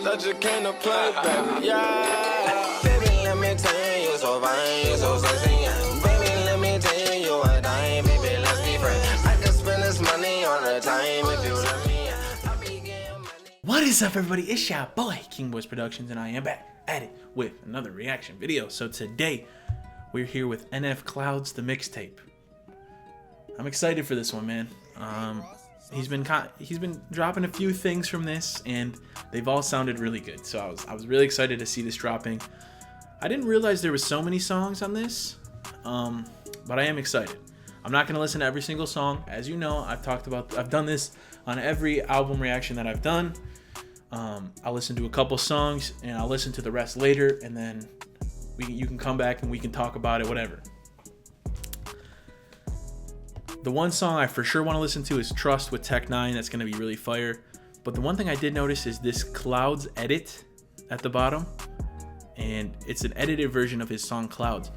that you came to play, baby. Yeah. Baby, let me tell you, so fine, you so sexy. Yeah. Baby, let me tell you, you a dime, baby, let's be friends. I can spend this money on a time if you let me. I'll be getting money. What is up, everybody? It's your boy, King Boys Productions, and I am back at it with another reaction video. So today, we're here with NF Cloud's The Mixtape. I'm excited for this one, man. He's been dropping a few things from this, and they've all sounded really good. So I was really excited to see this dropping. I didn't realize there was so many songs on this, but I am excited. I'm not gonna listen to every single song, as you know. I've done this on every album reaction that I've done. I'll listen to a couple songs, and I'll listen to the rest later, and then you can come back and we can talk about it, whatever. The one song I for sure want to listen to is Trust with Tech 9. That's going to be really fire. But the one thing I did notice is this Clouds edit at the bottom. And it's an edited version of his song Clouds,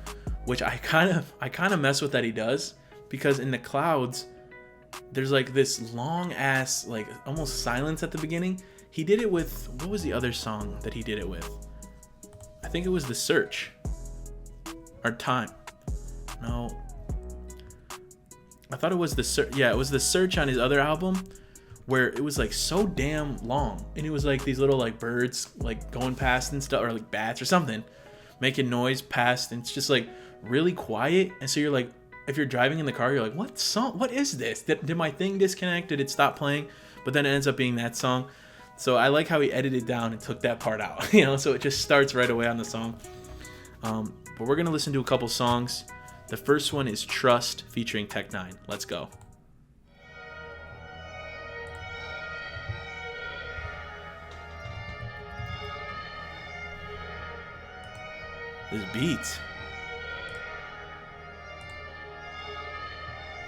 which I kind of mess with that he does, because in the Clouds there's like this long ass, like almost silence at the beginning. He did it with, what was the other song that he did it with? I think it was The Search or Time. No, I thought it was The Search. Yeah, it was The Search on his other album, where it was like so damn long, and it was like these little like birds like going past and stuff, or like bats or something making noise past, and it's just like really quiet. And so you're like, if you're driving in the car, you're like, what song, what is this? Did my thing disconnect? Did it stop playing? But then it ends up being that song. So I like how he edited down and took that part out, you know, so it just starts right away on the song. But we're gonna listen to a couple songs. The first one is Trust featuring Tech 9. Let's go. This beat.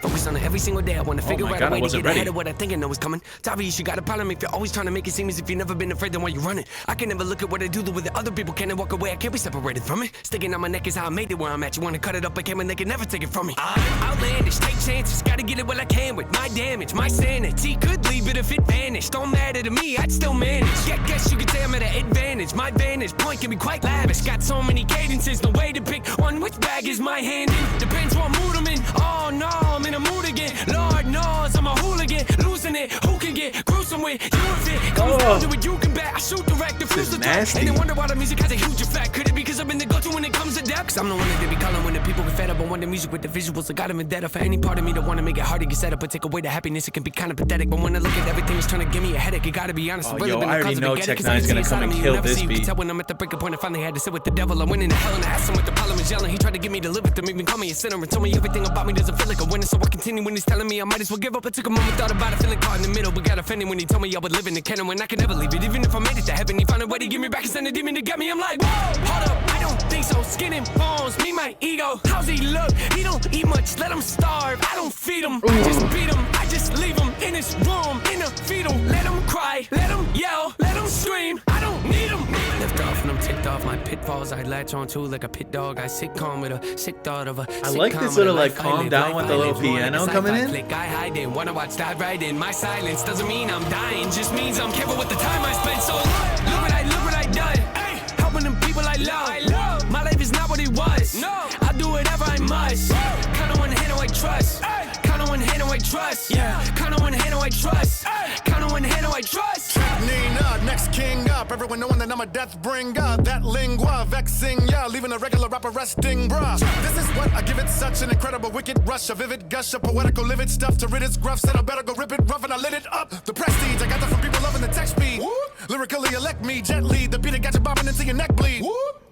Focus on it every single day. I want to figure out a way to get ready. ahead of what I think I know is coming. Obvious, you got a problem if you're always trying to make it seem as if you've never been afraid. Then why you running? I can never look at what I do the way that other people can and walk away. I can't be separated from it. Sticking on my neck is how I made it where I'm at. You want to cut it up, I can, and they can never take it from me. I'm outlandish, take chances. Gotta get it while I can with my damage. My sanity could leave it if it vanished. Don't matter to me, I'd still manage. Guess you could say I'm at an advantage. My vantage point can be quite lavish. Got so many cadences, no way to pick one. Which bag is my hand in? Depends what mood I'm in. Oh no, I'm in a mood again. Lord knows I'm a hooligan, losing it. Who can get gruesome with you if it comes down to it? You can bet I shoot direct, diffuse the threat. And they wonder why the music has a huge effect. Could it be because I've been the go-to when it comes to depth? Cause I'm the one that they be calling when the people get fed up. I want the music with the visuals. I got them in debt. For any part of me that wanna make it hard to get set up, but take away the happiness, it can be kind of pathetic. But when I look at everything, it's trying to give me a headache. You gotta be honest. Oh, yo, I already know Tech 9's gonna come and kill this beat. When I'm at the breaking point, I finally had to sit with the devil. I'm winning the hell and I asked him what the problem is yelling. He tried to get me to live with him, even call me a sinner and told me everything about me doesn't feel like a winner. So I continue when he's telling me I might as well give up. I took a moment, thought about it, feeling caught in the middle, but got offended when he told me I would live in the canon when I could never leave it. Even if I made it to heaven, he found a way to give me back and send a demon to get me. I'm like, whoa, hold up, I don't think so. Skin and bones, me, my ego. How's he look? He don't eat much, let him starve. I don't feed him, I just beat him. I just leave him in his room, in a fetal. Let him cry, let him yell, let him scream. I don't need him. Lift off and I'm ticked off my pitfalls. I latch on to like a pit dog. I sit calm with a sick thought of a I like this little like calm down with the little piano coming in. I hide in, wanna watch dive right in. My silence doesn't mean I'm dying, just means I'm careful with the time I spend. So look what I done. Hey, helping them people I love. My life is not what it was. No, I'll do whatever I must. Count on one hand, I trust. Count on one hand, I trust. Yeah, count on one hand, I trust. Count on one hand, I trust. Nina, next king up. Everyone knowing that I'm a death bringer. That lingua vexing, yeah, leaving a regular rapper resting, bruh. This is what I give it, such an incredible wicked rush, a vivid gush, a poetical livid stuff to rid its gruff. Said I better go rip it rough, and I lit it up. The prestige, I got that from people loving the text speed. Lyrically elect me gently. The beat that got you bobbing until your neck bleed.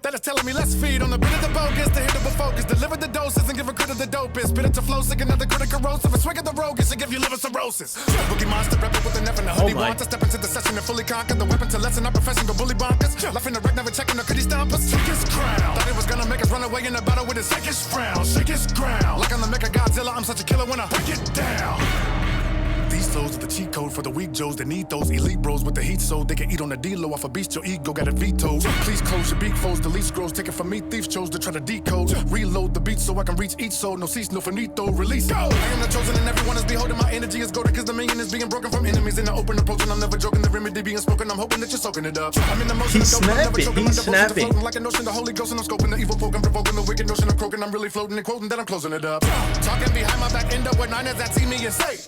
That is telling me let's feed on the bit of the bogus, the hit of a focus. Deliver the doses and give a credit the dopest. Spit it to flow, sick another critic corrosive. A swig of the roguish and give you liver cirrhosis. Boogie monster, rap it with an F and a hoodie. Want to step into the session and fully conquer the weapon to lessen our profession, go bully bonkers. Laughing the wreck, never checking the could he stomp us. Take his crown. Thought it was gonna make us run away in a battle with his sickest frown. Shake his ground. Like I'm the Mecha Godzilla, I'm such a killer when I break it down. These flows are the cheat code for the weak Joes that need those elite bros with the heat so they can eat on the D-low off a beast. Your ego got a veto. Please close your beat foes, delete scrolls, take it from me. Thieves chose to try to decode. Reload the beat so I can reach each soul. No cease, no finito, release. Go! I am the chosen and everyone is beholding. My energy is golden cause the million is being broken from enemies in the open approach. And I'm never joking, the remedy being spoken. I'm hoping that you're soaking it up. I'm in the motion. He's snapping. Like a notion, the Holy Ghost, and I'm scoping the evil folk. I'm provoking the wicked notion of croaking. I'm really floating and quoting that I'm closing it up. Talking behind my back, end up with niners that see me and say,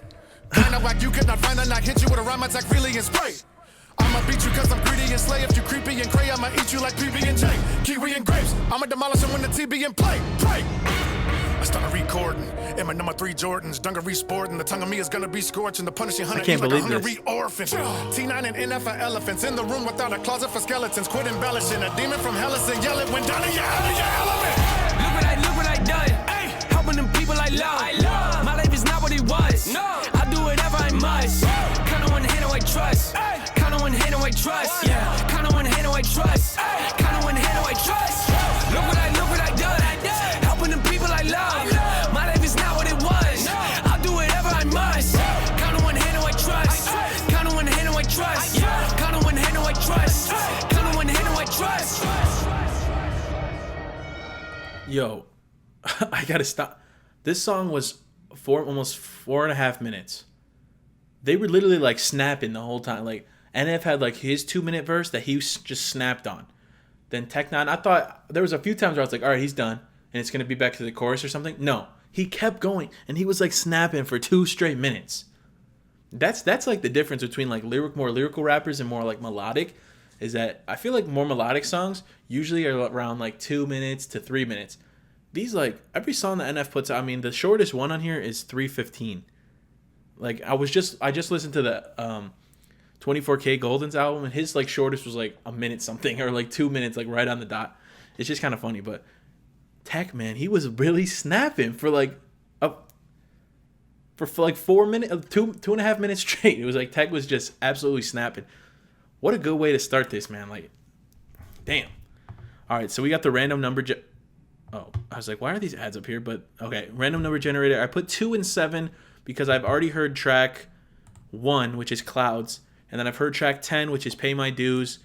kinda whack, you could not find a knock, hit you with a rhyme attack, freely and spray. I'ma beat you cause I'm greedy and slay. If you creepy and cray, I'ma eat you like PB&J, kiwi and grapes. I'ma demolish them when the TB in play. I started recording in my number 3 Jordans, dungaree sporting. The tongue of me is gonna be scorching. The punishing hunter is like a hungry orphan. T9 and NF for elephants in the room without a closet for skeletons. Quit embellishing. A demon from Hellas and yell it when down in your element. Look what I done. Ay. Helping them people I love. My life is not what it was. No. I do whatever I must. Kinda one hand I trust. Kinda one hand I trust. Yeah. Kinda one hand I trust. Kinda one hand I trust. Look what I done. Helping them people I love. My life is not what it was. I'll do whatever I must. Kinda one hand I trust. Kinda one hand I trust. Kinda one hand I trust. Kinda one hand I trust. Yo, I gotta stop. This song was almost 4.5 minutes. They were literally like snapping the whole time. Like NF had like his 2-minute verse that he just snapped on. Then Tech Nine, I thought there was a few times where I was like, all right, he's done, and it's gonna be back to the chorus or something. No, he kept going, and he was like snapping for 2 straight minutes. That's like the difference between like more lyrical rappers and more like melodic. Is that I feel like more melodic songs usually are around like 2 minutes to 3 minutes. These like every song that NF puts out, I mean the shortest one on here is 3:15. Like I just listened to the 24K Golden's album, and his like shortest was like a minute something or like 2 minutes, like right on the dot. It's just kind of funny, but Tech, man, he was really snapping for like 4 minutes, 2.5 minutes straight. It was like Tech was just absolutely snapping. What a good way to start this, man. Like, damn. All right, so we got the random number. Oh, I was like, why are these ads up here? But okay, random number generator. I put 2 and 7 because I've already heard track 1, which is Clouds, and then I've heard track 10, which is Pay My Dues,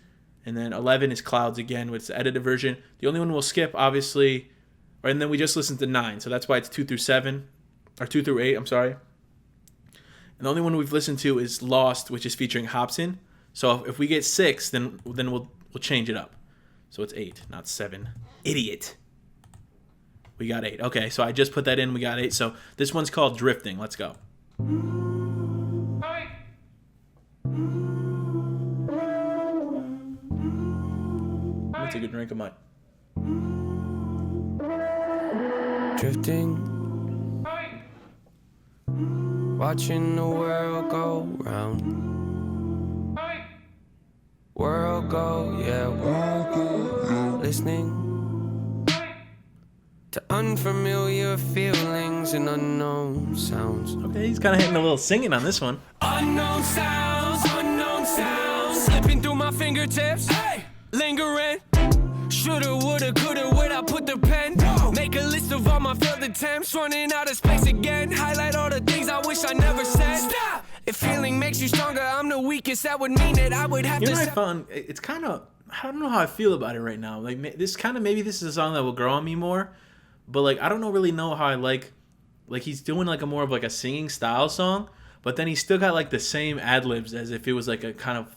and then 11 is Clouds again, which is the edited version. The only one we'll skip, obviously, and then we just listened to 9, so that's why it's 2 through 7, or 2 through 8. I'm sorry. And the only one we've listened to is Lost, which is featuring Hobson. So if we get 6, then we'll change it up. So it's 8, not 7. Idiot. We got 8. Okay, so I just put that in. We got 8. So this one's called Drifting. Let's go. Let me take a drink of mine. Drifting, watching the world go round. World go, yeah, world go. Listening to unfamiliar feelings and unknown sounds. Okay, he's kind of hitting a little singing on this one. Unknown sounds, slipping through my fingertips, hey, lingering. Shoulda, woulda, coulda, would I put the pen? Make a list of all my failed attempts, running out of space again. Highlight all the things I wish I never said. Stop! If feeling makes you stronger, I'm the weakest. That would mean that I would have to. You know what I found? It's kind of, I don't know how I feel about it right now. Like maybe this is a song that will grow on me more, but like I don't really know how I like he's doing like a more of like a singing style song, but then he's still got like the same ad libs as if it was like a kind of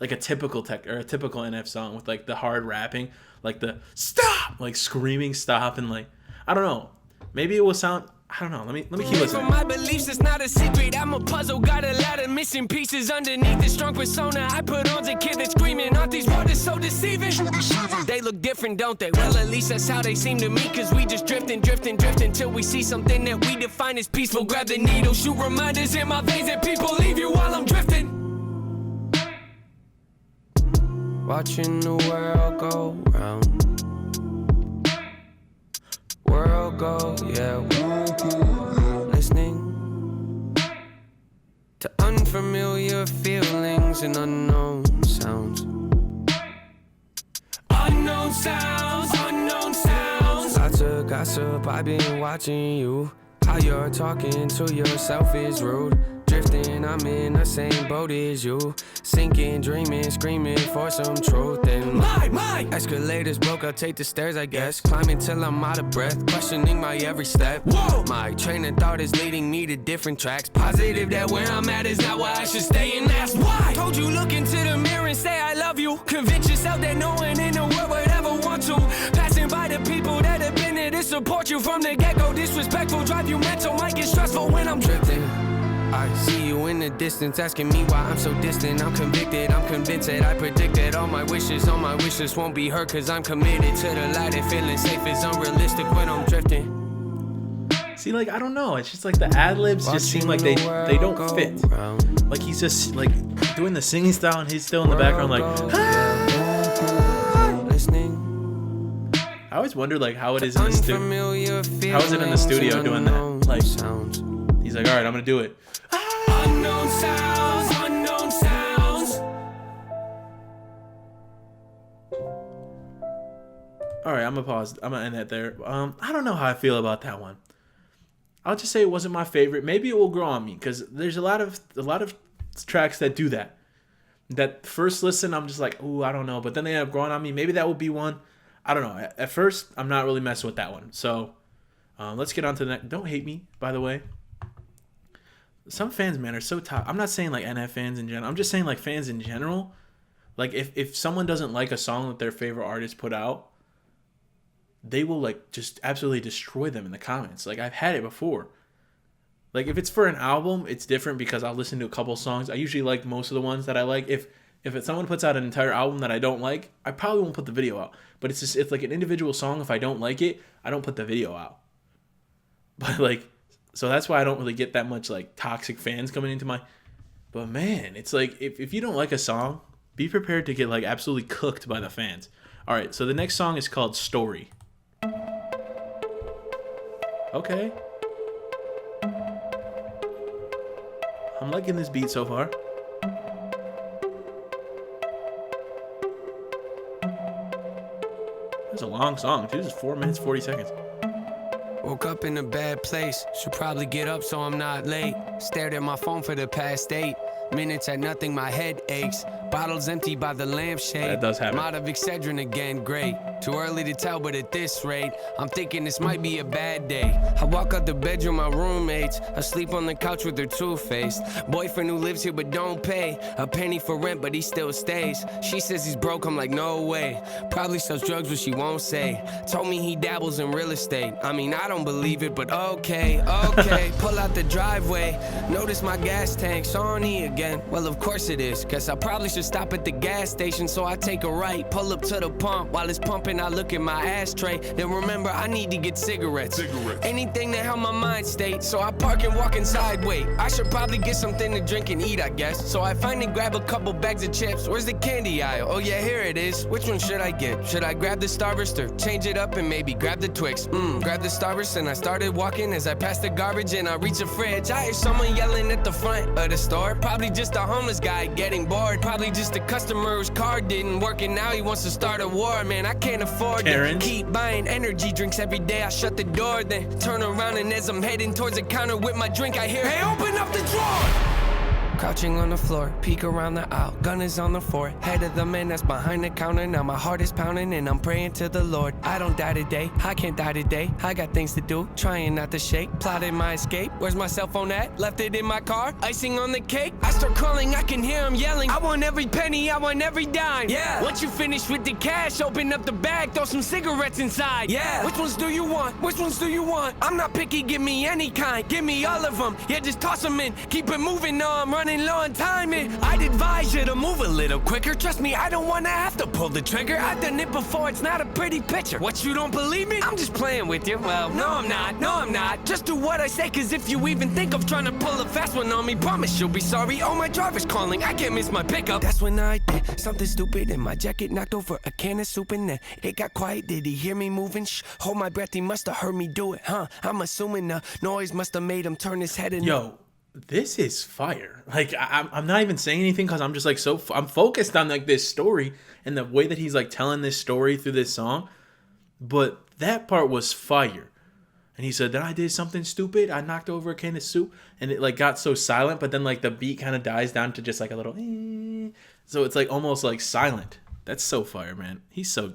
like a typical typical NF song with like the hard rapping, like the stop, like screaming stop, and like I don't know. Maybe it will sound. I don't know. Let me keep listening. My beliefs is not a secret. I'm a puzzle. Got a lot of missing pieces underneath the strong persona I put on. A kid that's screaming. Aren't these words so deceiving? They look different, don't they? Well, at least that's how they seem to me. Cause we just drifting till we see something that we define as peaceful. Grab the needle, shoot reminders in my veins that people leave you while I'm drifting. Watching the world go round. World go, yeah, world go. Listening to unfamiliar feelings and unknown sounds. Unknown sounds. Lots of gossip, I've been watching you. How you're talking to yourself is rude. drifting, I'm in the same boat as you. Sinking, dreaming, screaming for some truth. And my escalators broke, I'll take the stairs, I guess. Climbing till I'm out of breath, questioning my every step. Whoa! My train of thought is leading me to different tracks. Positive that where I'm at is not where I should stay, and that's why. Told you look into the mirror and say I love you. Convince yourself that no one in the world would ever want to. Passing by the people that have been there to support you from the get-go. Disrespectful, drive you mental, might get stressful when I'm drifting. I see you in the distance, asking me why I'm so distant. I'm convicted, I'm convinced that I predicted all my wishes won't be heard, cause I'm committed to the light, and feeling safe is unrealistic when I'm drifting. See, like, I don't know, it's just like the ad-libs just seem like they don't fit. Like he's just like doing the singing style and he's still in the background like listening. I always wonder like how it is in the studio. How is it in the studio doing that? Like he's like, all right, I'm gonna do it. Unknown sounds, unknown sounds. All right, I'm gonna pause. I'm gonna end that there. I don't know how I feel about that one. I'll just say it wasn't my favorite. Maybe it will grow on me because there's a lot of tracks that do that. That first listen, I'm just like, ooh, I don't know. But then they end up growing on me. Maybe that would be one. I don't know. At first, I'm not really messing with that one. So let's get on to the next. Don't hate me, by the way. Some fans, man, are so tough. I'm not saying like NF fans in general. I'm just saying like fans in general. Like if someone doesn't like a song that their favorite artist put out, they will like just absolutely destroy them in the comments. Like I've had it before. Like if it's for an album, it's different because I'll listen to a couple songs. I usually like most of the ones that I like. If someone puts out an entire album that I don't like, I probably won't put the video out. But it's like an individual song. If I don't like it, I don't put the video out. But like, so that's why I don't really get that much like toxic fans coming into my. But man, it's like if you don't like a song, be prepared to get like absolutely cooked by the fans. All right, so the next song is called Story. Okay. I'm liking this beat so far. It's a long song, too. This is 4 minutes, 40 seconds. Woke up in a bad place. Should probably get up so I'm not late. Stared at my phone for the past 8 minutes at nothing, my head aches. Bottles empty by the lampshade. That does happen. I'm out of Excedrin again, great. Too early to tell, but at this rate, I'm thinking this might be a bad day. I walk out the bedroom, my roommates asleep on the couch with their two-faced boyfriend who lives here but don't pay a penny for rent, but he still stays. She says he's broke, I'm like, no way. Probably sells drugs, but she won't say. Told me he dabbles in real estate. I mean, I don't believe it, but okay. Pull out the driveway, notice my gas tank's on E again. Well, of course it is, cause I probably should stop at the gas station, so I take a right, pull up to the pump. While it's pumping, I look at my ashtray, then remember I need to get cigarettes. Anything to help my mind state, so I park and walk inside. Wait, I should probably get something to drink and eat, I guess. So I finally grab a couple bags of chips. Where's the candy aisle? Oh yeah, here it is. Which one should I get? Should I grab the Starburst or change it up and maybe grab the Twix? Grab the Starburst and I started walking. As I passed the garbage and I reach the fridge, I hear someone yelling at the front of the store. Probably just a homeless guy getting bored. Probably just a customer whose card didn't work and now he wants to start a war. Man, I can't afford Karen. to keep buying energy drinks every day. I shut the door, then turn around, and as I'm heading towards the counter with my drink, I hear, hey, open up the drawer! Crouching on the floor, peek around the aisle, gun is on the floor, head of the man that's behind the counter. Now my heart is pounding and I'm praying to the Lord. I don't die today, I can't die today. I got things to do, trying not to shake, plotting my escape. Where's my cell phone at? Left it in my car, icing on the cake. I start calling, I can hear him yelling, I want every penny, I want every dime. Yeah. Once you finish with the cash, open up the bag, throw some cigarettes inside. Yeah. Which ones do you want? Which ones do you want? I'm not picky, give me any kind, give me all of them. Yeah, just toss them in, keep it moving, no, I'm running low on timing. I'd advise you to move a little quicker. Trust me, I don't wanna have to pull the trigger. I've done it before, it's not a pretty picture. What, you don't believe me? I'm just playing with you. Well, no I'm not. Just do what I say, cause if you even think of trying to pull a fast one on me, promise you'll be sorry. Oh, my driver's calling, I can't miss my pickup. That's when I did something stupid and my jacket knocked over a can of soup and then it got quiet. Did he hear me moving? Shh, hold my breath, he must have heard me do it, huh? I'm assuming the noise must have made him turn his head and... Yo, this is fire. Like I'm not even saying anything because I'm just like I'm focused on like this story and the way that he's like telling this story through this song. But that part was fire. And he said, then I did something stupid. I knocked over a can of soup. And it like got so silent, but then like the beat kind of dies down to just like a little so it's like almost like silent. That's so fire, man. He's so...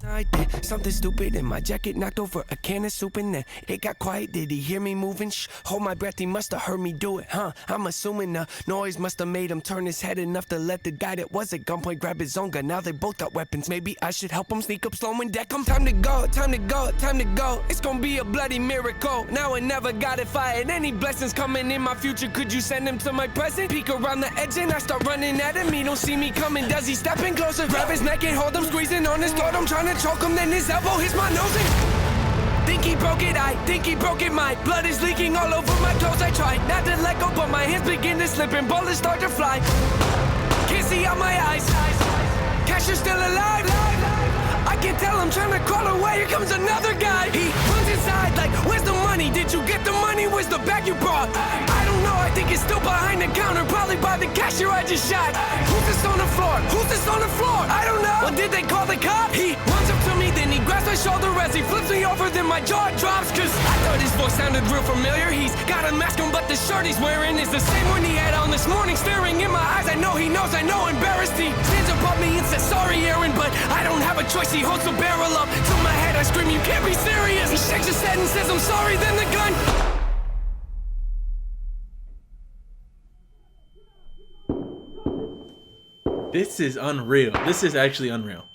I did something stupid in my jacket, knocked over a can of soup in there. It got quiet, did he hear me moving? Shh, hold my breath, he must have heard me do it, huh? I'm assuming the noise must have made him turn his head enough to let the guy that was at gunpoint grab his own gun. Now they both got weapons, maybe I should help him sneak up slow and deck him. Time to go, time to go, time to go. It's gonna be a bloody miracle. Now I never got it fired. Any blessings coming in my future, could you send him to my present? Peek around the edge and I start running at him. He don't see me coming, does he step in closer? Grab his neck and hold him, squeezing on his throat. I'm trying to choke him, then his elbow hits my nose and think he broke it, I think he broke it. My blood is leaking all over my clothes. I tried not to let go, but my hands begin to slip and bullets start to fly. Can't see out my eyes. Cashier's still alive. I can tell I'm trying to crawl away. Here comes another guy. He runs inside like, where's the money? Did you get the money? Where's the bag you brought? I don't know, I think it's still behind the counter. Probably by the cashier I just shot. Who's this on the floor? Who's this on the floor? I don't know. Well, did they call the cops? He runs up to me, then he grabs my shoulder as he flips me over. Then my jaw drops, cause I thought his voice sounded real familiar. He's got a mask on, but the shirt he's wearing is the same one he had on this morning. Staring in my eyes, I know he knows, I know embarrassed. He stands above me and says, sorry, Aaron, but I don't have a choice. He holds the barrel up to my head. I scream, you can't be serious. He shakes his head and says, I'm sorry, then the gun. This is unreal. This is actually unreal.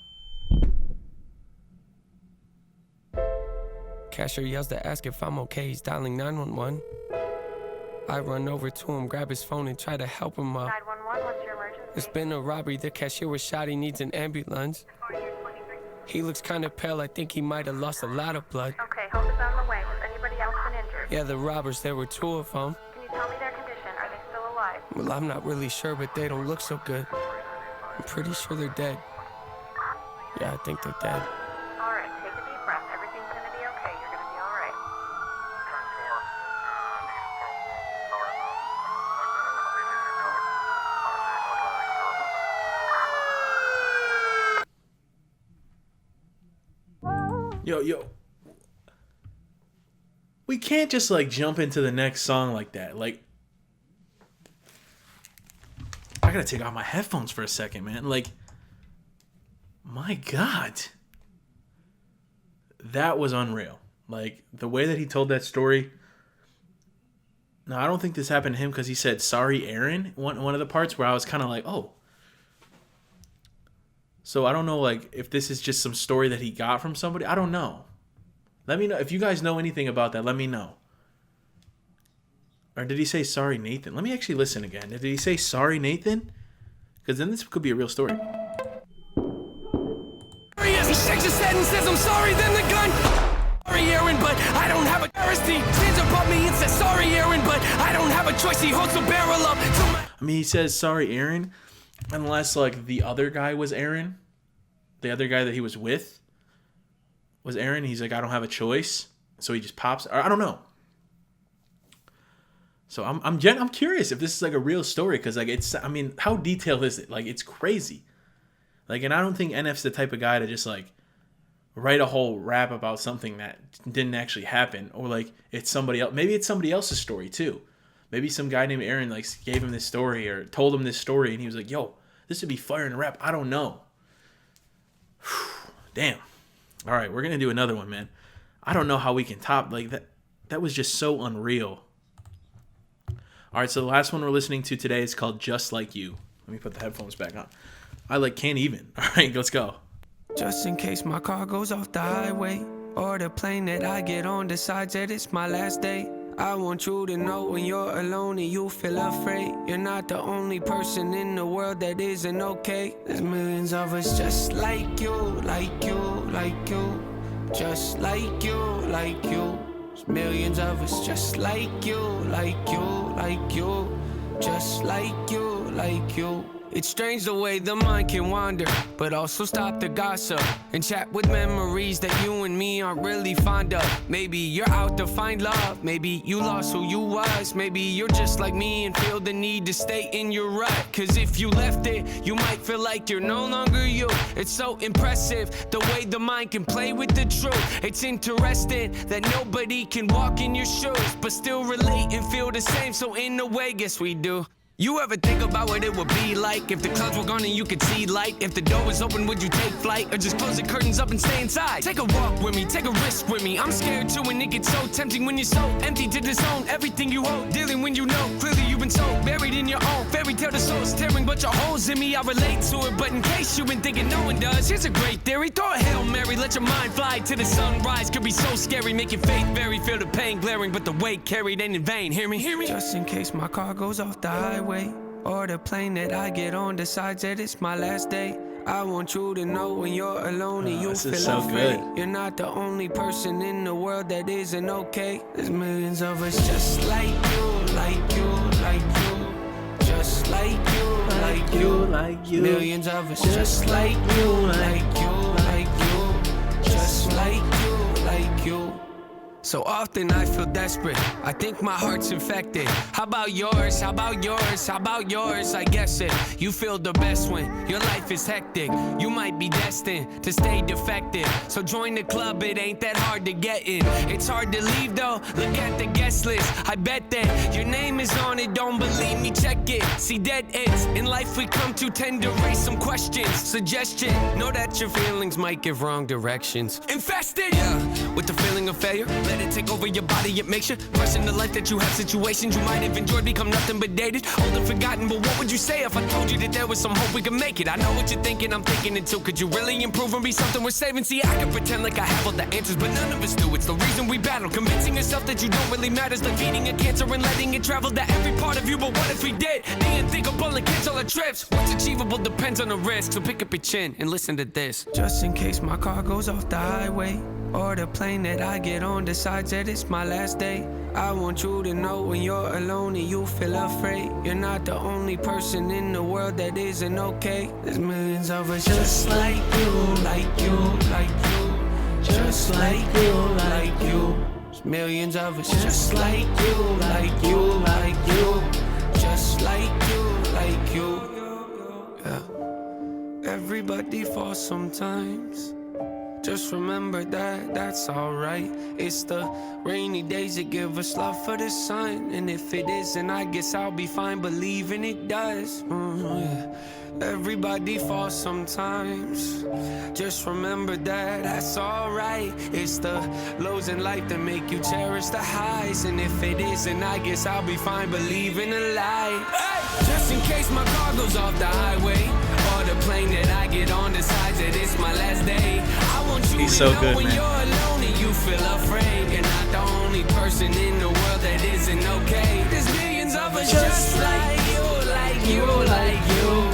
Cashier yells to ask if I'm okay. He's dialing 911. I run over to him, grab his phone, and try to help him up. 911, what's your emergency? There's been a robbery. The cashier was shot. He needs an ambulance. 4823. He looks kind of pale. I think he might have lost a lot of blood. Okay, hold us on the way. Has anybody else been injured? Yeah, the robbers, there were 2 of them. Can you tell me their condition? Are they still alive? Well, I'm not really sure, but they don't look so good. I'm pretty sure they're dead. Yeah, I think they're dead. All right, take a deep breath. Everything's gonna be okay. You're gonna be all right. Yo. We can't just like jump into the next song like that. Like, I gotta take off my headphones for a second, man. Like, my God. That was unreal. Like, the way that he told that story. Now, I don't think this happened to him because he said, sorry, Aaron, one of the parts where I was kind of like, oh. So I don't know, like, if this is just some story that he got from somebody. I don't know. Let me know. If you guys know anything about that, let me know. Or did he say, sorry, Nathan? Let me actually listen again. Did he say, sorry, Nathan? Because then this could be a real story. He shakes his head and says, I'm sorry, then the gun. Sorry, Aaron, but I don't have a terrorist. He stands above me and says, sorry, Aaron, but I don't have a choice. He holds the barrel up to my... I mean, he says, sorry, Aaron, unless, like, the other guy was Aaron. The other guy that he was with was Aaron. He's like, I don't have a choice. So he just pops. Or, I don't know. So I'm curious if this is, like, a real story. Because, like, it's, I mean, how detailed is it? Like, it's crazy. Like, and I don't think NF's the type of guy to just, like, write a whole rap about something that didn't actually happen. Or, like, it's somebody else. Maybe it's somebody else's story, too. Maybe some guy named Aaron, like, gave him this story or told him this story. And he was like, yo, this would be fire in a rap. I don't know. Damn. All right, we're going to do another one, man. I don't know how we can top. Like, that was just so unreal. All right, so the last one we're listening to today is called Just Like You. Let me put the headphones back on. I, like, can't even. All right, let's go. Just in case my car goes off the highway, or the plane that I get on decides that it's my last day, I want you to know when you're alone and you feel afraid, you're not the only person in the world that isn't okay. There's millions of us just like you, like you, like you, just like you, like you. There's millions of us just like you, like you, like you, just like you, like you. It's strange the way the mind can wander, but also stop the gossip and chat with memories that you and me aren't really fond of. Maybe you're out to find love, maybe you lost who you was, maybe you're just like me and feel the need to stay in your rut. Cause if you left it, you might feel like you're no longer you. It's so impressive the way the mind can play with the truth. It's interesting that nobody can walk in your shoes, but still relate and feel the same, so in a way, guess we do. You ever think about what it would be like if the clouds were gone and you could see light? If the door was open, would you take flight or just close the curtains up and stay inside? Take a walk with me, take a risk with me. I'm scared too, and it gets so tempting when you're so empty to disown everything you hold. Dealing when you know clearly you've been so buried in your own fairy tale. The soul's tearing, but your holes in me, I relate to it. But in case you've been thinking no one does, here's a great theory. Throw a Hail Mary, let your mind fly to the sunrise. Could be so scary, make your faith vary. Feel the pain glaring, but the weight carried ain't in vain. Hear me? Hear me? Just in case my car goes off the highway, or the plane that I get on decides that it's my last day. I want you to know when you're alone and you feel so afraid. good. You're not the only person in the world that isn't okay. There's millions of us just like you, like you, like you. Just like you, like you, like you. Millions of us just like you, like you, like you. Just like you, like you. So often I feel desperate, I think my heart's infected. How about yours, how about yours, how about yours? I guess it, you feel the best when your life is hectic. You might be destined to stay defective, so join the club, it ain't that hard to get in. It's hard to leave though, look at the guest list. I bet that your name is on it, don't believe me, check it. See, dead ends in life we come to tend to raise some questions. Suggestion, know that your feelings might give wrong directions. Infested, yeah, with the feeling of failure. Let it take over your body, it makes you question the life that you have. Situations you might have enjoyed become nothing but dated, old and forgotten. But what would you say if I told you that there was some hope we could make it? I know what you're thinking, I'm thinking it too. Could you really improve and be something worth saving? See, I can pretend like I have all the answers, but none of us do. It's the reason we battle, convincing yourself that you don't really matter. It's like feeding a cancer and letting it travel to every part of you. But what if we did the unthinkable and cancel our trips? What's achievable depends on the risk, so pick up your chin and listen to this. Just in case my car goes off the highway, or the plane that I get on decides that it's my last day. I want you to know when you're alone and you feel afraid, you're not the only person in the world that isn't okay. There's millions of us just like you, like you, like you. Just like you, like you. There's millions of us just like you, like you, like you. Just like you, like you. Yeah. Everybody falls sometimes. Just remember that, that's alright. It's the rainy days that give us love for the sun. And if it isn't, I guess I'll be fine believing it does. Yeah. Everybody falls sometimes. Just remember that, that's alright. It's the lows in life that make you cherish the highs. And if it isn't, I guess I'll be fine believing a lie. Hey! Just in case my car goes off the highway, or the plane that I get on decides that it's my last day. I want you He's to so know good, when man. you're alone and you feel afraid, you're not the only person in the world that isn't okay. There's millions of us just like you, like you, like you.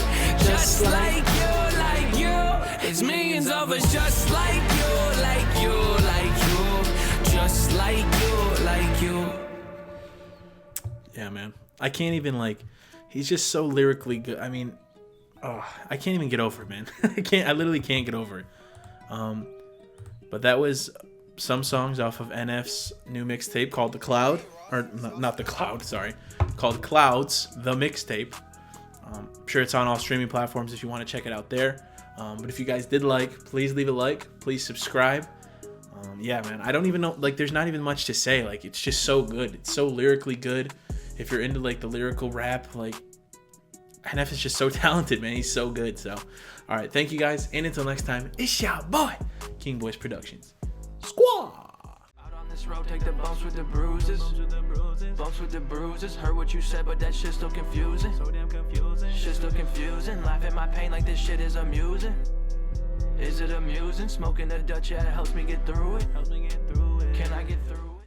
Just like you, like you. There's millions of us just like you, like you, like you. Just like you, like you. Yeah, man. I can't even, like, he's just so lyrically good. I mean, I can't even get over it, man. I literally can't get over it. But that was some songs off of NF's new mixtape called The Cloud, or not The Cloud, sorry, called Clouds, the mixtape. I'm sure it's on all streaming platforms if you want to check it out there. But if you guys did like, please leave a like, please subscribe. Yeah, man, I don't even know, like, there's not even much to say. Like, it's just so good. It's so lyrically good. If you're into, like, the lyrical rap, like, NF is just so talented, man. He's so good. So, all right, thank you guys, and until next time, it's your boy, King Boys Productions. Squaw! Out on this road, take the bumps with the bruises. Bumps with the bruises. Heard what you said, but that shit's still confusing. Shit's still confusing. Laugh at my pain like this shit is amusing. Is it amusing? Smoking the Dutch, yeah, it helps me get through it. Can I get through it?